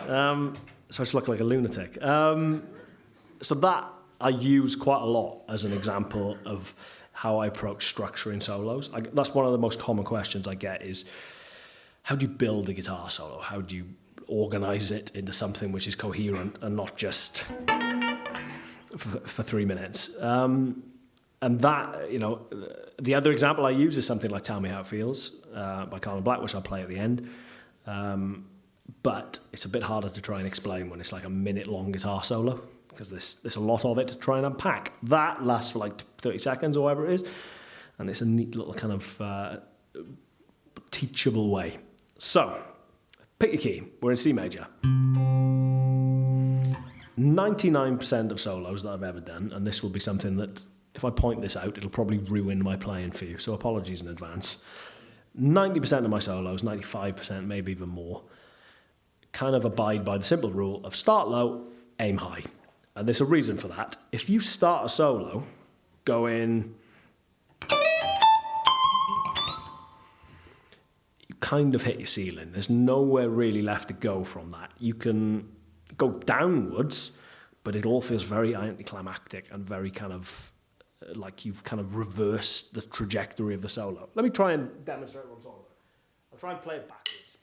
So I just look like a lunatic. So that I use quite a lot as an example of how I approach structuring solos. That's one of the most common questions I get is, how do you build a guitar solo? How do you organize it into something which is coherent and not just for 3 minutes? And that, the other example I use is something like Tell Me How It Feels by Cardinal Black, which I'll play at the end. But it's a bit harder to try and explain when it's like a minute-long guitar solo, because there's a lot of it to try and unpack. That lasts for like 30 seconds or whatever it is, and it's a neat little kind of teachable way. So, pick your key. We're in C major. 99% of solos that I've ever done, and this will be something that, if I point this out, it'll probably ruin my playing for you, so apologies in advance. 90% of my solos, 95%, maybe even more, kind of abide by the simple rule of start low, aim high. And there's a reason for that. If you start a solo going... you kind of hit your ceiling. There's nowhere really left to go from that. You can go downwards, but it all feels very anticlimactic and very kind of like you've kind of reversed the trajectory of the solo. Let me try and demonstrate what I'm talking about. I'll try and play it backwards.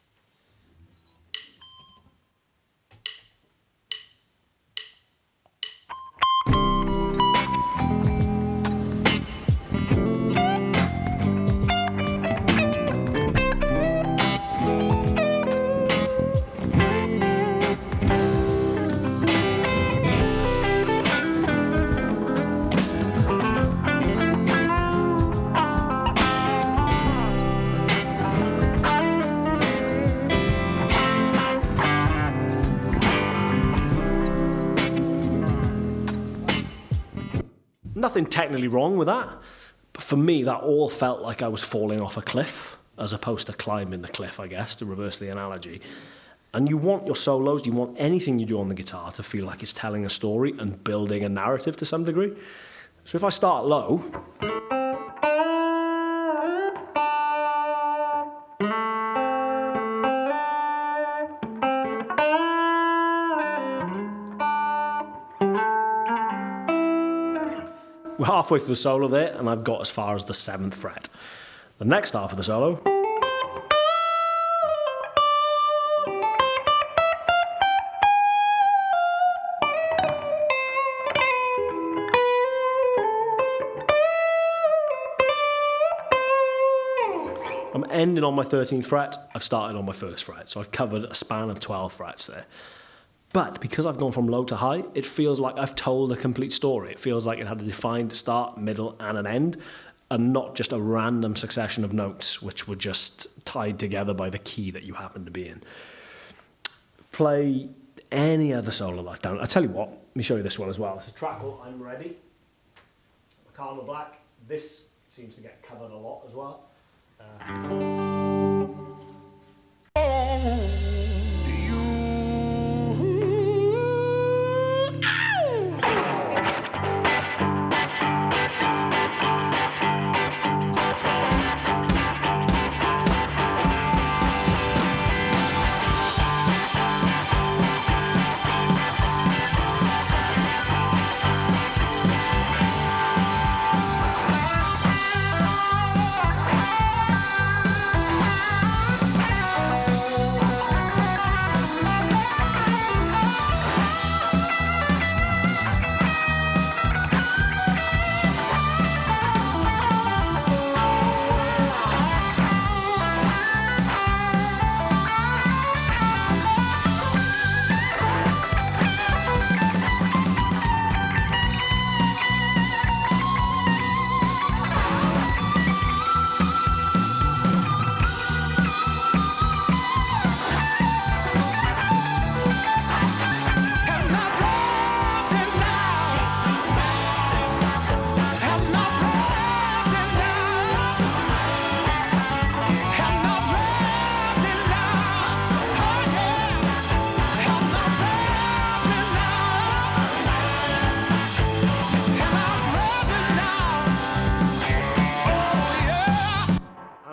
Nothing technically wrong with that, but for me that all felt like I was falling off a cliff as opposed to climbing the cliff, I guess, to reverse the analogy. And you want your solos, you want anything you do on the guitar to feel like it's telling a story and building a narrative to some degree. So if I start low, we're halfway through the solo there, and I've got as far as the 7th fret. The next half of the solo, I'm ending on my 13th fret, I've started on my 1st fret, so I've covered a span of 12 frets there. But because I've gone from low to high, it feels like I've told a complete story. It feels like it had a defined start, middle, and an end, and not just a random succession of notes which were just tied together by the key that you happen to be in. Play any other solo like that. I'll tell you what, let me show you this one as well. It's a track called I'm Ready, Cardinal Black. This seems to get covered a lot as well.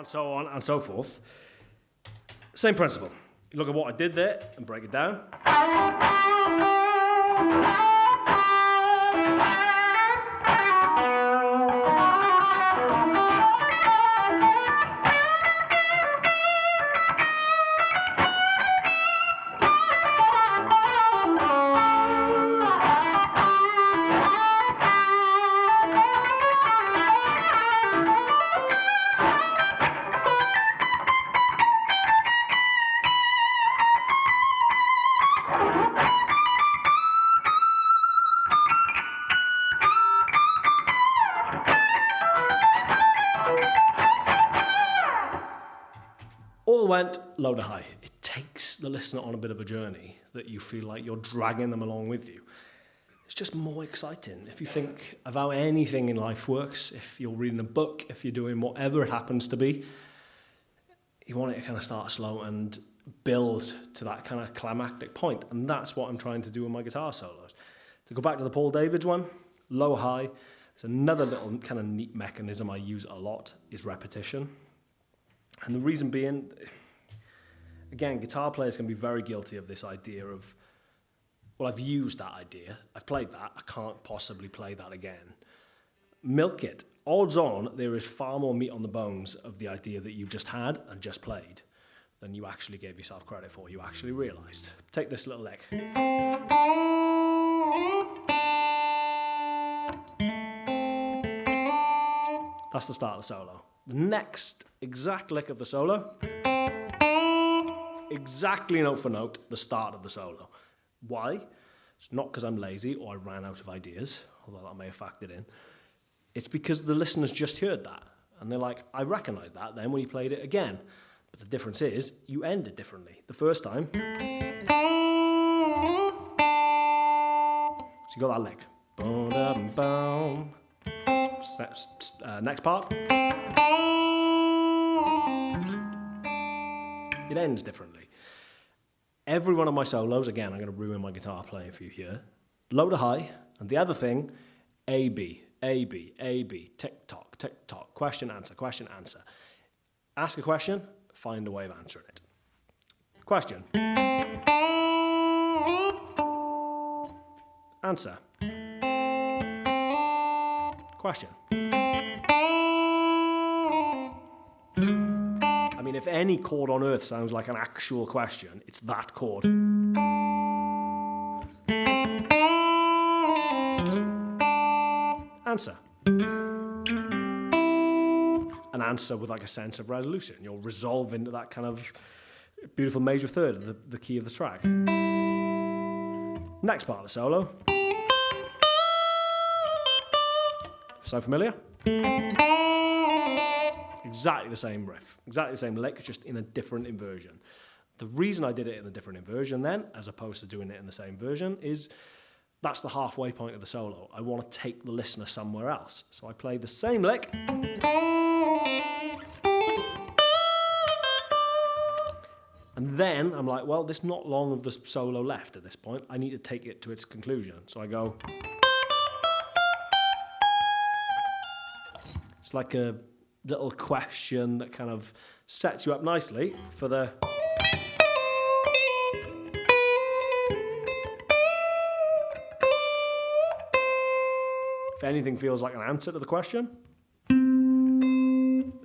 So on and so forth. Same principle. You look at what I did there and break it down. Bill went low to high. It takes the listener on a bit of a journey that you feel like you're dragging them along with you. It's just more exciting. If you think of how anything in life works, if you're reading a book, if you're doing whatever it happens to be, you want it to kind of start slow and build to that kind of climactic point. And that's what I'm trying to do with my guitar solos. To go back to the Paul Davids one, low, high, there's another little kind of neat mechanism I use a lot is repetition. And the reason being, again, guitar players can be very guilty of this idea of, well, I've used that idea, I've played that, I can't possibly play that again. Milk it. Odds on, there is far more meat on the bones of the idea that you've just had and just played than you actually gave yourself credit for, you actually realised. Take this little lick. That's the start of the solo. The next exact lick of the solo, exactly note for note, the start of the solo. Why? It's not because I'm lazy or I ran out of ideas, although that may have factored in. It's because the listeners just heard that. And they're like, I recognise that then when you played it again. But the difference is, you end it differently. The first time, so you got that lick. Next part. It ends differently. Every one of my solos, again, I'm going to ruin my guitar playing for you here. Low to high, and the other thing, A, B, A, B, A, B, tick tock, question, answer, question, answer. Ask a question, find a way of answering it. Question. Answer. Question. I mean, if any chord on earth sounds like an actual question, it's that chord. Answer. An answer with like a sense of resolution. You'll resolve into that kind of beautiful major third of the key of the track. Next part of the solo. Sound familiar? Exactly the same riff, exactly the same lick, just in a different inversion. The reason I did it in a different inversion then, as opposed to doing it in the same version, is that's the halfway point of the solo. I want to take the listener somewhere else. So I play the same lick. And then I'm like, well, there's not long of the solo left at this point. I need to take it to its conclusion. So I go. It's like a little question that kind of sets you up nicely for the... If anything feels like an answer to the question,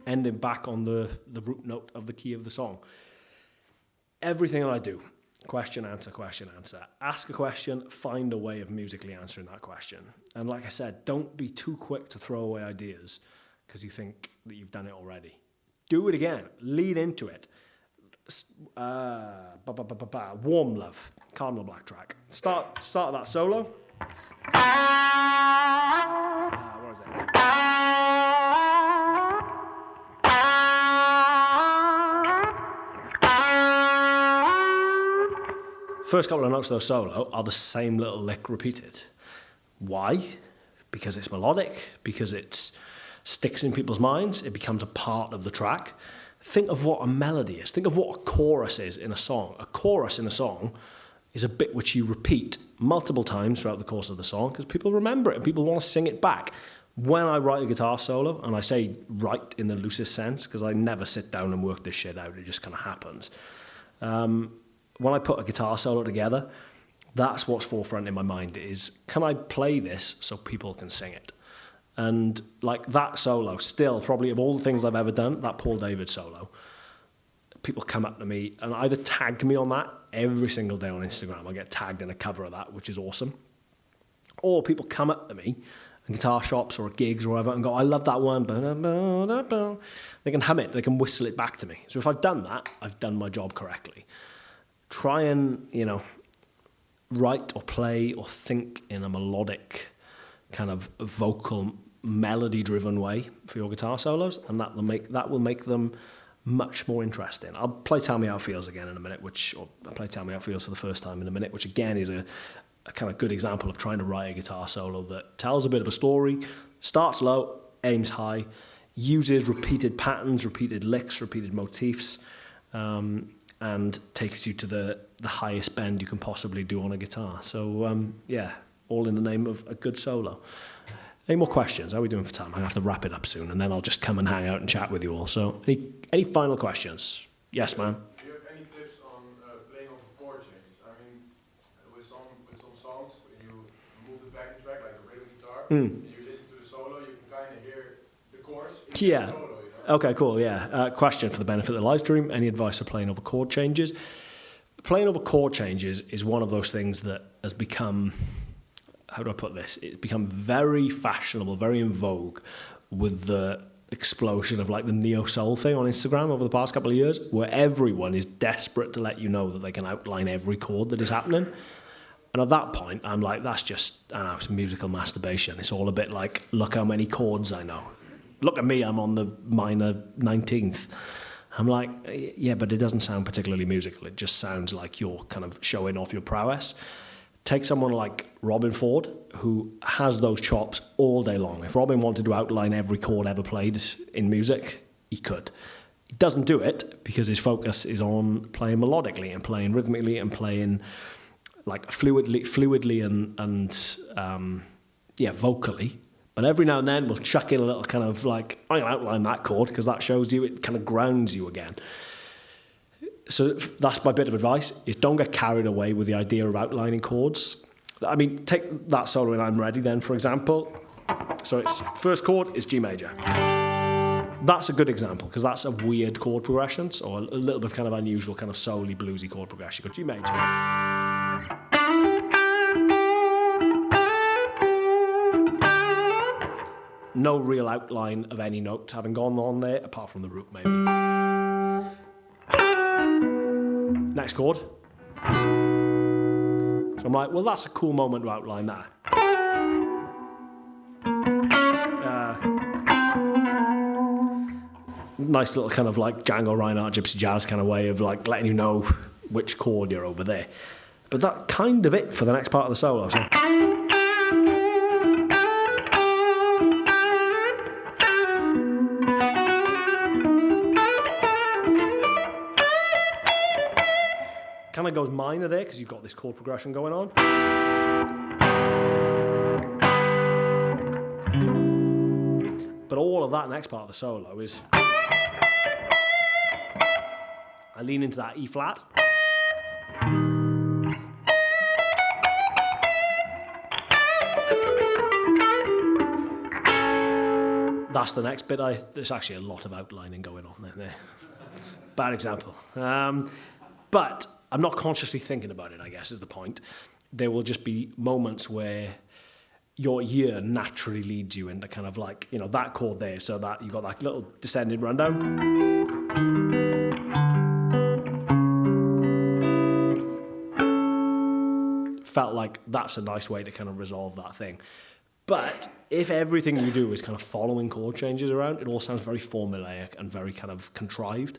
ending back on the root note of the key of the song. Everything that I do, question, answer, ask a question, find a way of musically answering that question. And like I said, don't be too quick to throw away ideas because you think that you've done it already. Do it again, lead into it. Warm Love, Cardinal Black track. Start that solo. What is it? First couple of notes of the solo are the same little lick repeated. Why? Because it's melodic, because it sticks in people's minds, it becomes a part of the track. Think of what a melody is. Think of what a chorus is in a song. A chorus in a song is a bit which you repeat multiple times throughout the course of the song because people remember it and people want to sing it back. When I write a guitar solo, and I say write in the loosest sense because I never sit down and work this shit out, it just kind of happens. When I put a guitar solo together, that's what's forefront in my mind is, can I play this so people can sing it? And like that solo, still, probably of all the things I've ever done, that Paul Davids solo, people come up to me and either tag me on that every single day on Instagram. I get tagged in a cover of that, which is awesome. Or people come up to me in guitar shops or at gigs or whatever and go, I love that one. They can hum it, they can whistle it back to me. So if I've done that, I've done my job correctly. Try and, write or play or think in a melodic kind of vocal melody-driven way for your guitar solos, and that will make them much more interesting. I'll play Tell Me How It Feels again in a minute, I'll play Tell Me How It Feels for the first time in a minute, which again is a kind of good example of trying to write a guitar solo that tells a bit of a story, starts low, aims high, uses repeated patterns, repeated licks, repeated motifs, and takes you to the highest bend you can possibly do on a guitar. So, yeah, all in the name of a good solo. Any more questions? How are we doing for time? I have to wrap it up soon, and then I'll just come and hang out and chat with you all. So, any final questions? Yes, ma'am? Do you have any tips on playing over chord changes? I mean, with some songs, when you move the backing track, like a rhythm guitar, and you listen to the solo, you can kind of hear the chords in the solo, you know? Okay, cool, yeah. Question for the benefit of the live stream. Any advice for playing over chord changes? Playing over chord changes is one of those things that has become... How do I put this? It's become very fashionable, very in vogue with the explosion of like the neo-soul thing on Instagram over the past couple of years, where everyone is desperate to let you know that they can outline every chord that is happening. And at that point, I'm like, that's just, I don't know, it's musical masturbation. It's all a bit like, look how many chords I know. Look at me, I'm on the minor 19th. I'm like, yeah, but it doesn't sound particularly musical. It just sounds like you're kind of showing off your prowess. Take someone like Robin Ford, who has those chops all day long. If Robin wanted to outline every chord ever played in music, he could. He doesn't do it because his focus is on playing melodically and playing rhythmically and playing like fluidly and vocally. But every now and then we'll chuck in a little kind of like, I'm going to outline that chord because that shows you, it kind of grounds you again. So that's my bit of advice, is don't get carried away with the idea of outlining chords. I mean, take that solo in I'm Ready then, for example. So its first chord is G major. That's a good example, because that's a weird chord progression, or a little bit of kind of unusual, kind of soul-y, bluesy chord progression. You've got G major. No real outline of any note having gone on there, apart from the root maybe. Next chord. So I'm like, well, that's a cool moment to outline that. Nice little kind of like Django Reinhardt Gypsy Jazz kind of way of like letting you know which chord you're over there. But that's kind of it for the next part of the solo. So. Kind of goes minor there because you've got this chord progression going on. But all of that next part of the solo is I lean into that E flat. That's the next bit. There's actually a lot of outlining going on there. Bad example. But I'm not consciously thinking about it, I guess, is the point. There will just be moments where your ear naturally leads you into kind of like, you know, that chord there, so that you've got that little descending rundown. Felt like that's a nice way to kind of resolve that thing. But if everything you do is kind of following chord changes around, it all sounds very formulaic and very kind of contrived.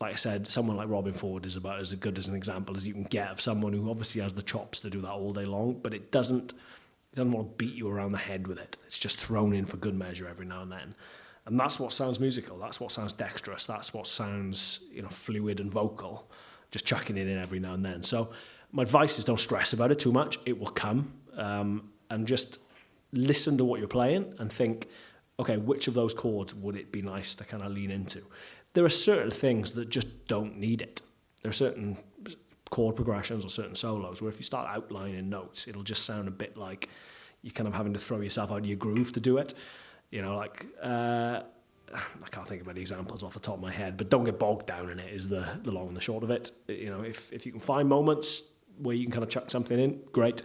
Like I said, someone like Robin Ford is about as good as an example as you can get of someone who obviously has the chops to do that all day long, but it doesn't want to beat you around the head with it. It's just thrown in for good measure every now and then. And that's what sounds musical. That's what sounds dexterous. That's what sounds, you know, fluid and vocal, just chucking it in every now and then. So my advice is don't stress about it too much. It will come. And just listen to what you're playing and think, okay, which of those chords would it be nice to kind of lean into? There are certain things that just don't need it. There are certain chord progressions or certain solos where if you start outlining notes, it'll just sound a bit like you're kind of having to throw yourself out of your groove to do it. You know, like, I can't think of any examples off the top of my head, but don't get bogged down in it is the long and the short of it. You know, if you can find moments where you can kind of chuck something in, great.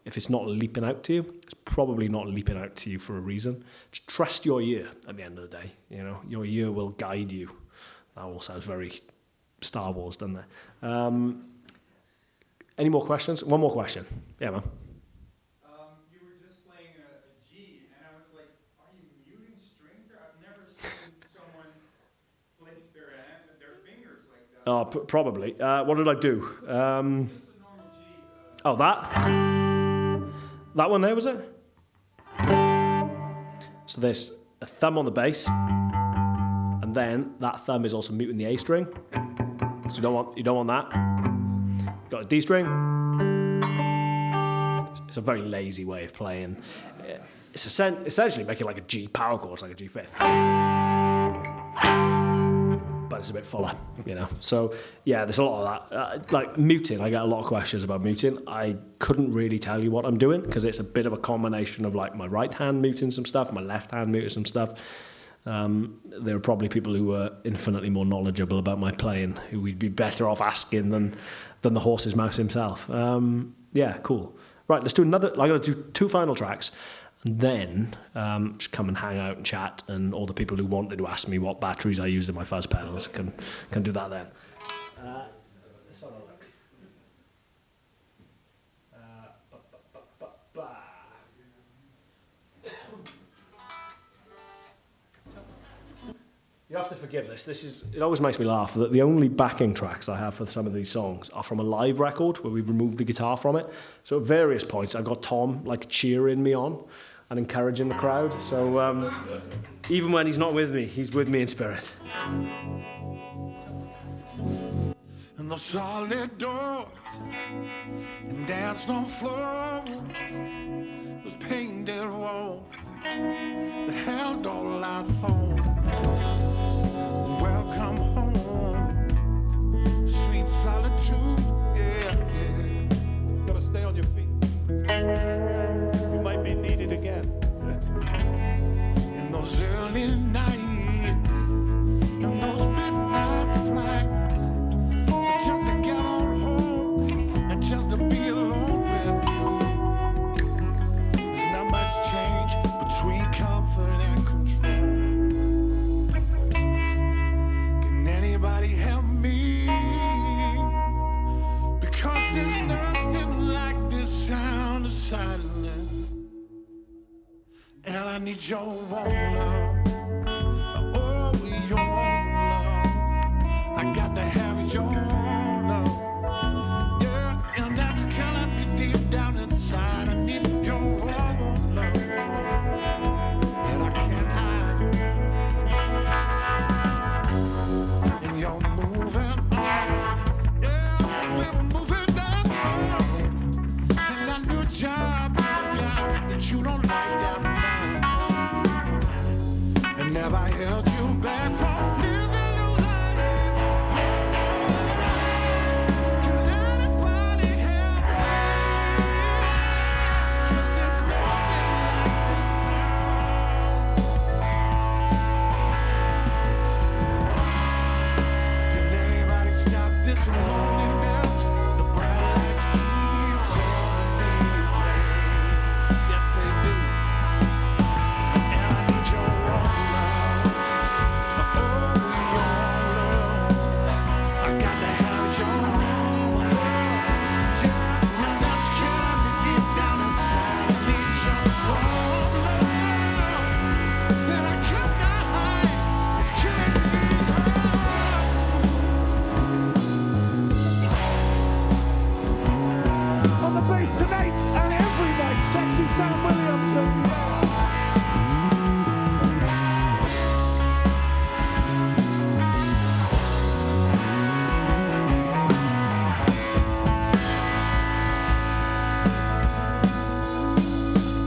If it's not leaping out to you, it's probably not leaping out to you for a reason. Just trust your ear at the end of the day. You know, your ear will guide you. That all sounds very Star Wars, doesn't it? Any more questions? One more question. Yeah, man. You were just playing a G, and I was like, are you muting strings there? I've never seen someone play Oh, probably. What did I do? Oh, that? That one there, was it? So there's a thumb on the bass, and then that thumb is also muting the A string. So you don't want that. Got a D string. It's a very lazy way of playing. It's essentially making like a G power chord, like a G fifth. But it's a bit fuller, you know. So yeah, there's a lot of that. Like muting, I get a lot of questions about muting. I couldn't really tell you what I'm doing because it's a bit of a combination of like my right hand muting some stuff, my left hand muting some stuff. There are probably people who are infinitely more knowledgeable about my playing who we'd be better off asking than the horse's mouse himself. Yeah, cool. Right, let's do another. I'm going to do 2 final tracks. And then just come and hang out and chat, and all the people who wanted to ask me what batteries I used in my fuzz pedals can do that then. Let's have a look. You have to forgive this. It always makes me laugh that the only backing tracks I have for some of these songs are from a live record where we've removed the guitar from it. So at various points I've got Tom like cheering me on and encouraging the crowd. So even when he's not with me, he's with me in spirit. And the solid doors and dance on floor was painted walls that held all our thorns. Welcome home, sweet solitude. Yeah, yeah. Gotta stay on your feet. You might be needed again. In those early nights, in those midnight flights, just to get on home and just to be alone with you. There's not much change between comfort and control. Can anybody help me? Because there's nothing like this sound of silence. And I need your warm love. Oh, your warm love. I got to have your love. Yeah, and that's killing me deep down inside. I need your warm love that I can't hide. And you're moving on. Yeah, we're moving on. And that new job you've got that you don't like that much. And never held you back from living your life. Can anybody help me? 'Cause there's nothing like this sound. Can anybody stop this loneliness? The bright lights keep calling me away. Yes, they do. And I need your warm love. Oh, your love. I got to have your love. Yeah, and that's killing me deep down inside. I need your warm love that I cannot hide. It's killing me. On the bass tonight and every night, sexy Sam Williams, baby.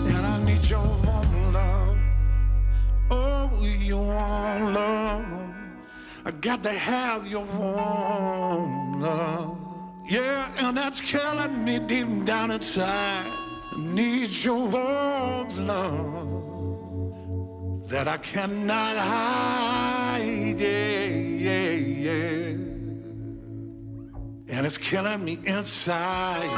And I need your warm love. Oh, your warm love. I got to have your warm love. Yeah, and that's killing me deep down inside. I need your warm love that I cannot hide. Yeah, yeah, yeah. And it's killing me inside.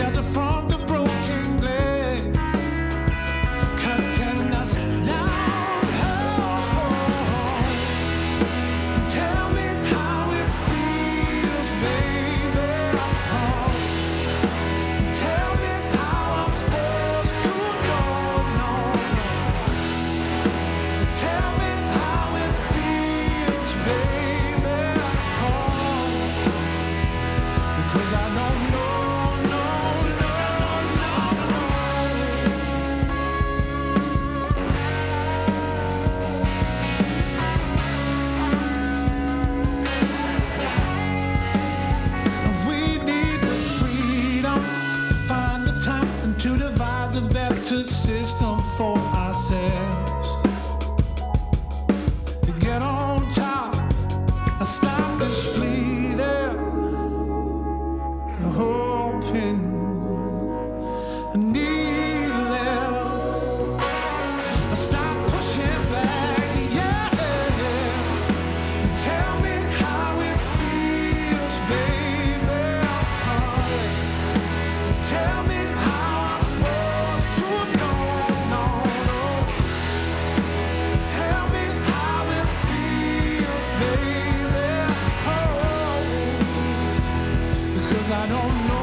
shelter from the broken glass, cutting us down. Tell me how it feels, baby. Tell me how I'm supposed to know. Tell me how it feels, baby. Because I don't know. We need the freedom to find the time and to devise a better system for ourselves. To get on top and stop this bleeding, hoping and needing. Stop pushing back, yeah. Tell me how it feels, baby. Tell me how I'm supposed to know. Tell me how it feels, baby. Oh, because I don't know.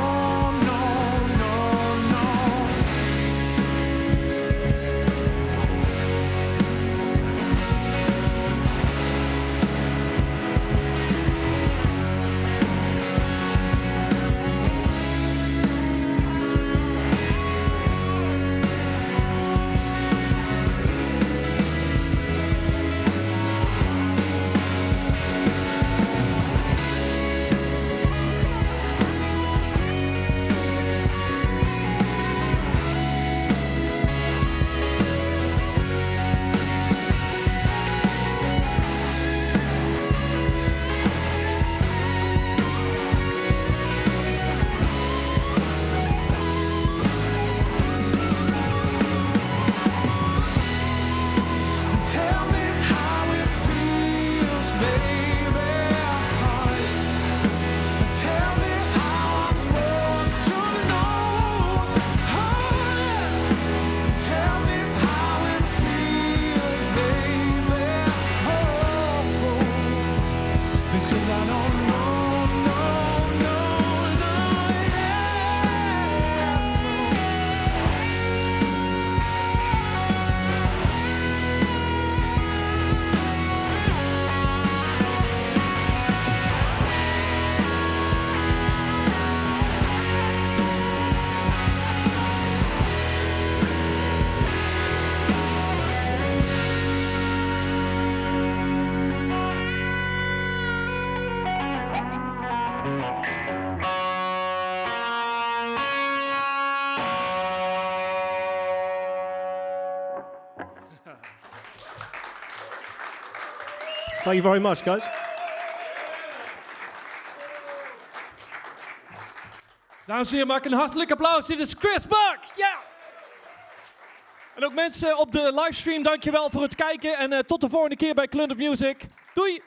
Tell me how it feels, baby. Tell me how I'm supposed to know. Tell me how it feels, baby. Because I don't know. Thank you very much, guys. Dames en heren, maak een hartelijk applaus. Dit is Chris Buck. Ja! En ook mensen op de livestream, dankjewel voor het kijken. En tot de volgende keer bij Klundert Music. Doei!